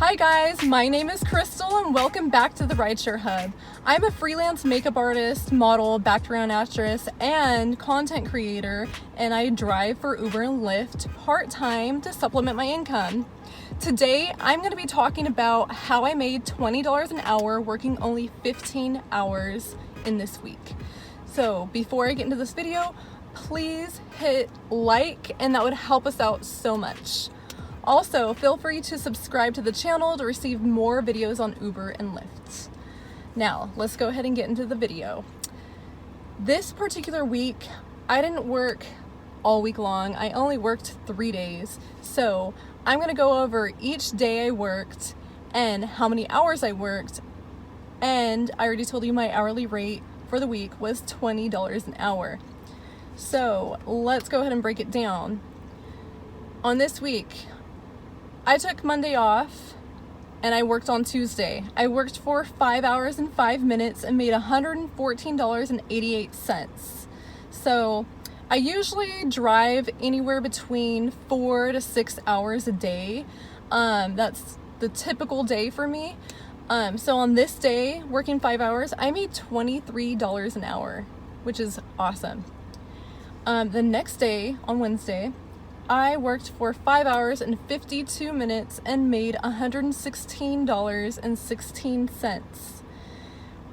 Hi guys, my name is Crystal and welcome back to the Rideshare Hub. I'm a freelance makeup artist, model, background actress, and content creator, and I drive for Uber and Lyft part-time to supplement my income. Today, I'm going to be talking about how I made $20 an hour working only 15 hours in this week. So before I get into this video, please hit like, and that would help us out so much. Also, feel free to subscribe to the channel to receive more videos on Uber and Lyft. Now, let's go ahead and get into the video. This particular week, I didn't work all week long. I only worked 3 days. So I'm gonna go over each day I worked and how many hours I worked. And I already told you my hourly rate for the week was $20 an hour. So let's go ahead and break it down. On this week, I took Monday off and I worked on Tuesday. I worked for 5 hours and 5 minutes and made $114.88. So I usually drive anywhere between 4 to 6 hours a day. That's the typical day for me. So on this day, working 5 hours, I made $23 an hour, which is awesome. The next day, on Wednesday, I worked for 5 hours and 52 minutes and made $116.16.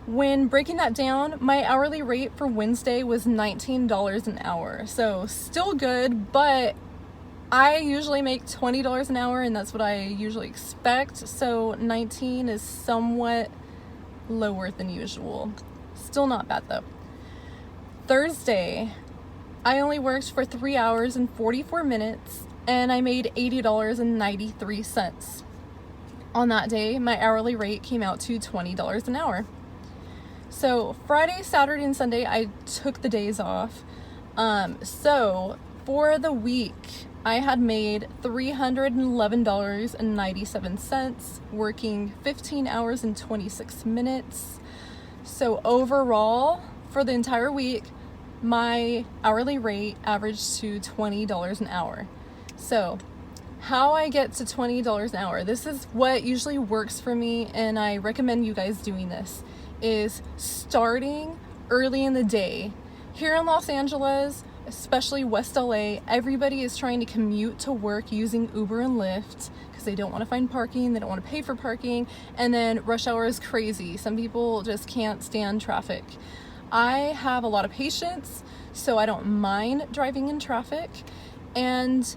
When breaking that down, my hourly rate for Wednesday was $19 an hour. So still good, but I usually make $20 an hour and that's what I usually expect. So 19 is somewhat lower than usual. Still not bad though. Thursday, I only worked for 3 hours and 44 minutes and I made $80.93. On that day, my hourly rate came out to $20 an hour. So Friday, Saturday, and Sunday, I took the days off. So for the week, I had made $311.97, working 15 hours and 26 minutes. So overall, for the entire week, my hourly rate averaged to $20 an hour. So how I get to $20 an hour, this is what usually works for me, and I recommend you guys doing this, is starting early in the day. Here in Los Angeles, especially West LA, everybody is trying to commute to work using Uber and Lyft because they don't want to find parking, they don't want to pay for parking, and then rush hour is crazy. Some people just can't stand traffic. I have a lot of patience, so I don't mind driving in traffic, and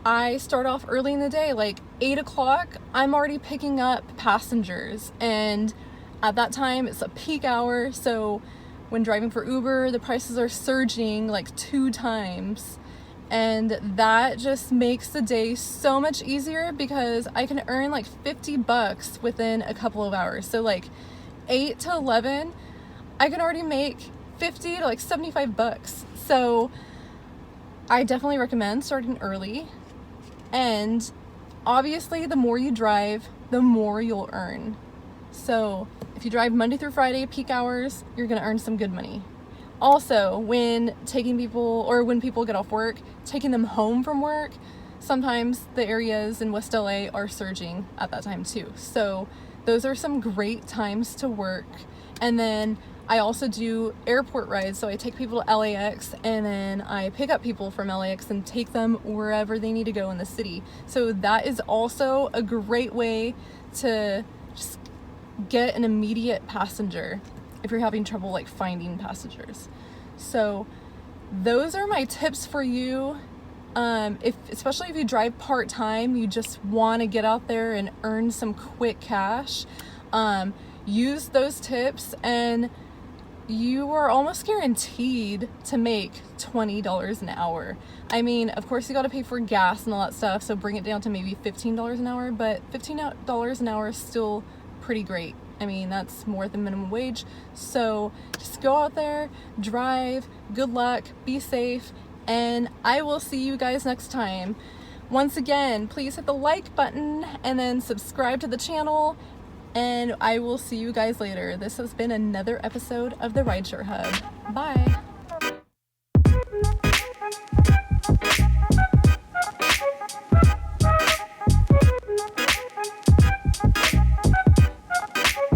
I start off early in the day, like 8 o'clock, I'm already picking up passengers, and at that time it's a peak hour, so when driving for Uber, the prices are surging like 2 times, and that just makes the day so much easier because I can earn like $50 within a couple of hours. So like 8 to 11, I can already make 50 to like $75. So I definitely recommend starting early. And obviously the more you drive, the more you'll earn. So if you drive Monday through Friday, peak hours, you're gonna earn some good money. Also, when people get off work, taking them home from work, sometimes the areas in West LA are surging at that time too. So those are some great times to work. And then I also do airport rides, so I take people to LAX and then I pick up people from LAX and take them wherever they need to go in the city. So that is also a great way to just get an immediate passenger if you're having trouble like finding passengers. So those are my tips for you. Especially if you drive part-time, you just want to get out there and earn some quick cash. Use those tips and you are almost guaranteed to make $20 an hour. I mean, of course you got to pay for gas and all that stuff, so bring it down to maybe $15 an hour, but $15 an hour is still pretty great. I mean, that's more than minimum wage. So just go out there, drive, good luck, be safe, and I will see you guys next time. Once again, please hit the like button and then subscribe to the channel, and I will see you guys later. This has been another episode of the Rideshare Hub. Bye.